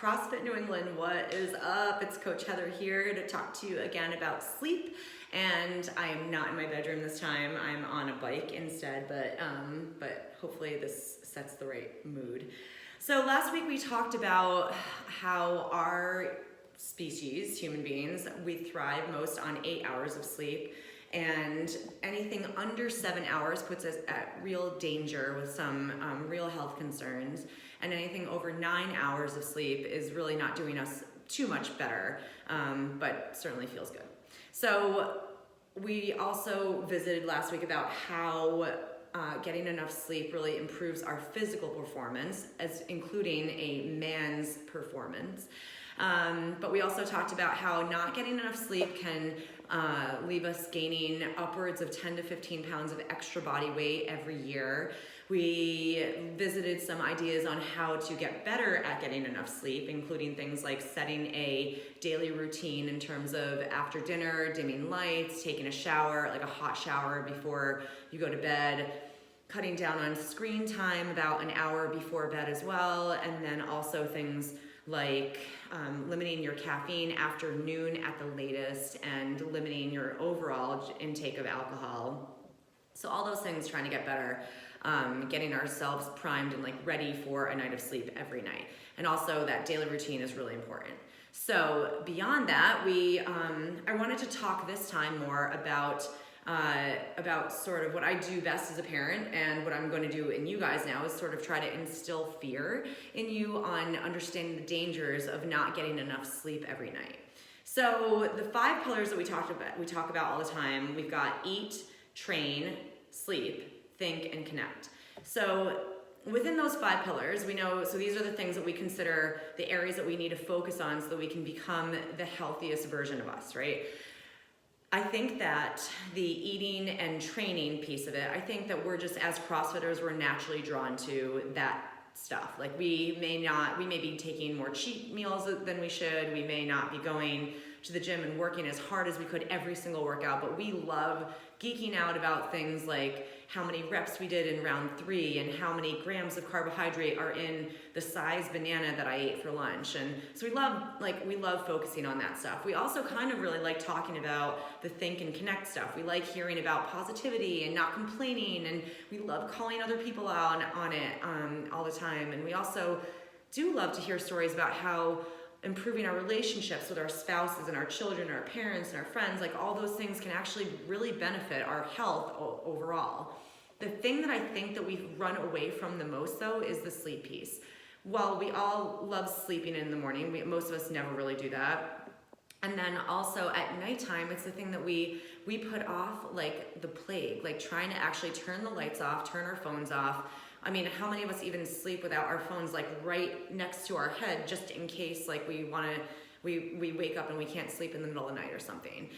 CrossFit New England, what is up? It's Coach Heather here to talk to you again about sleep. And I am not in my bedroom this time. I'm on a bike instead, but hopefully this sets the right mood. So last week we talked about how our species, human beings, we thrive most on 8 hours of sleep. And anything under 7 hours puts us at real danger with some real health concerns. And anything over 9 hours of sleep is really not doing us too much better, but certainly feels good. So we also visited last week about how getting enough sleep really improves our physical performance, as including a man's performance. But we also talked about how not getting enough sleep can leave us gaining upwards of 10 to 15 pounds of extra body weight every year. We visited some ideas on how to get better at getting enough sleep, including things like setting a daily routine in terms of after dinner, dimming lights, taking a shower, like a hot shower before you go to bed, cutting down on screen time about an hour before bed as well, and then also things like limiting your caffeine after noon at the latest and limiting your overall intake of alcohol. So all those things, trying to get better, getting ourselves primed and like ready for a night of sleep every night. And also that daily routine is really important. So beyond that, I wanted to talk this time more about sort of what I do best as a parent, and what I'm going to do in you guys now is sort of try to instill fear in you on understanding the dangers of not getting enough sleep every night. So the 5 pillars that we talk about all the time, we've got eat, train, sleep, think, and connect. So within those 5 pillars, we know, so these are the things that we consider the areas that we need to focus on so that we can become the healthiest version of us, right? I think that the eating and training piece of it, I think that we're just, as CrossFitters, we're naturally drawn to that stuff. Like we may be taking more cheat meals than we should. We may not be going to the gym and working as hard as we could every single workout, but we love geeking out about things like how many reps we did in round 3 and how many grams of carbohydrate are in the size banana that I ate for lunch. And so we love focusing on that stuff. We also kind of really like talking about the think and connect stuff. We like hearing about positivity and not complaining, and we love calling other people out on it all the time. And we also do love to hear stories about how improving our relationships with our spouses and our children, our parents and our friends, like all those things can actually really benefit our health overall. The thing that I think that we've run away from the most, though, is the sleep piece. While we all love sleeping in the morning, most of us never really do that. And then also at nighttime, it's the thing that we put off like the plague, like trying to actually turn the lights off, turn our phones off. I mean, how many of us even sleep without our phones like right next to our head, just in case like we wake up and we can't sleep in the middle of the night or something.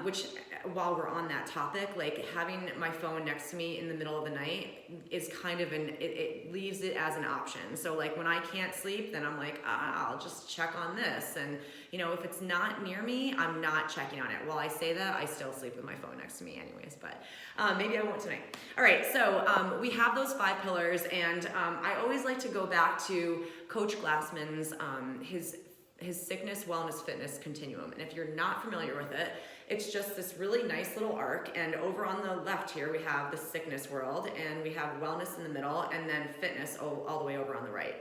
Which, while we're on that topic, like having my phone next to me in the middle of the night is kind of it leaves it as an option. So like when I can't sleep, then I'm like, I'll just check on this. And if it's not near me, I'm not checking on it. While I say that, I still sleep with my phone next to me anyways, but maybe I won't tonight. All right, so we have those 5 pillars, and I always like to go back to Coach Glassman's, his sickness, wellness, fitness continuum. And if you're not familiar with it, it's just this really nice little arc. And over on the left here, we have the sickness world, and we have wellness in the middle, and then fitness all the way over on the right.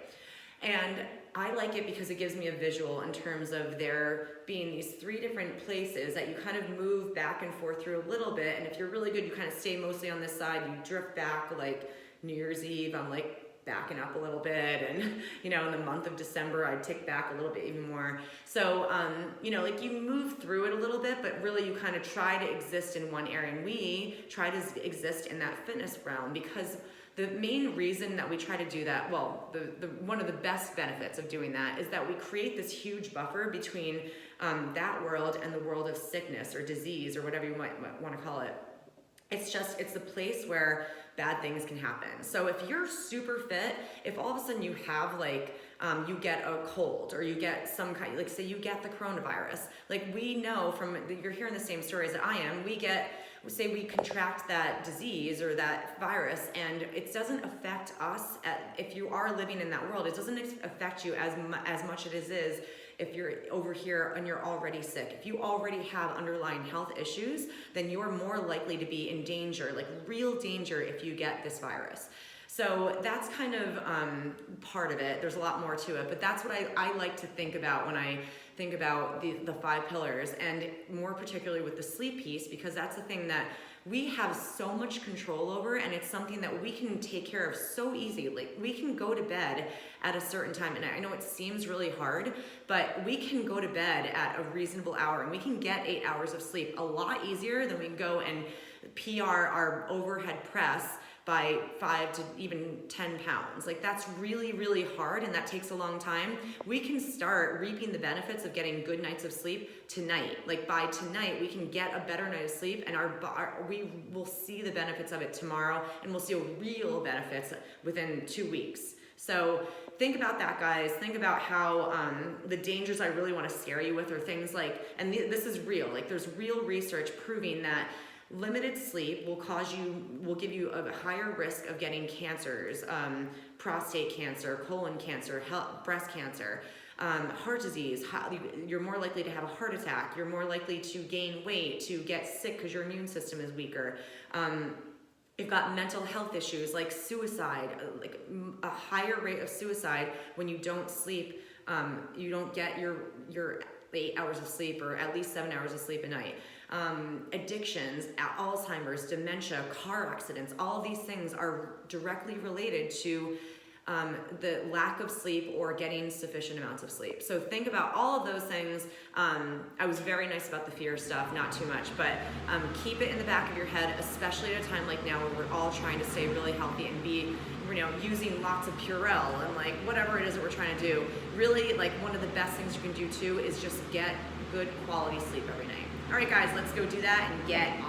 And I like it because it gives me a visual in terms of there being these 3 different places that you kind of move back and forth through a little bit. And if you're really good, you kind of stay mostly on this side. You drift back like New Year's Eve. I'm like backing up a little bit, and in the month of December I'd tick back a little bit even more. So like you move through it a little bit, but really you kind of try to exist in one area, and we try to exist in that fitness realm because the main reason that we try to do that, well, the one of the best benefits of doing that is that we create this huge buffer between that world and the world of sickness or disease or whatever you might want to call it. It's the place where bad things can happen. So if you're super fit, if all of a sudden you have you get a cold or you get some kind, like say you get the coronavirus, like we know you're hearing the same stories that I am, we get say we contract that disease or that virus, and it doesn't affect us. If you are living in that world, it doesn't affect you as much as it is if you're over here and you're already sick. If you already have underlying health issues, then you're more likely to be in danger, like real danger, if you get this virus. So that's kind of part of it. There's a lot more to it, but that's what I like to think about when I think about the 5 pillars, and more particularly with the sleep piece, because that's the thing that we have so much control over, and it's something that we can take care of so easy. Like, we can go to bed at a certain time, and I know it seems really hard, but we can go to bed at a reasonable hour, and we can get 8 hours of sleep a lot easier than we can go and PR our overhead press by 5 to even 10 pounds. Like, that's really, really hard, and that takes a long time. We can start reaping the benefits of getting good nights of sleep tonight. Like, by tonight, we can get a better night of sleep, and we will see the benefits of it tomorrow, and we'll see real benefits within 2 weeks. So think about that, guys. Think about how the dangers I really want to scare you with are things like, and this is real, like there's real research proving that limited sleep will give you a higher risk of getting cancers, prostate cancer, colon cancer, breast cancer, heart disease. You're more likely to have a heart attack. You're more likely to gain weight, to get sick because your immune system is weaker. You've got mental health issues like suicide, like a higher rate of suicide when you don't sleep. You don't get your 8 hours of sleep, or at least 7 hours of sleep a night. Addictions, Alzheimer's, dementia, car accidents, all these things are directly related to the lack of sleep or getting sufficient amounts of sleep. So think about all of those things. I was very nice about the fear stuff, not too much, but keep it in the back of your head, especially at a time like now where we're all trying to stay really healthy and be, using lots of Purell and like whatever it is that we're trying to do. Really, like, one of the best things you can do too is just get good quality sleep every night. All right, guys, let's go do that and get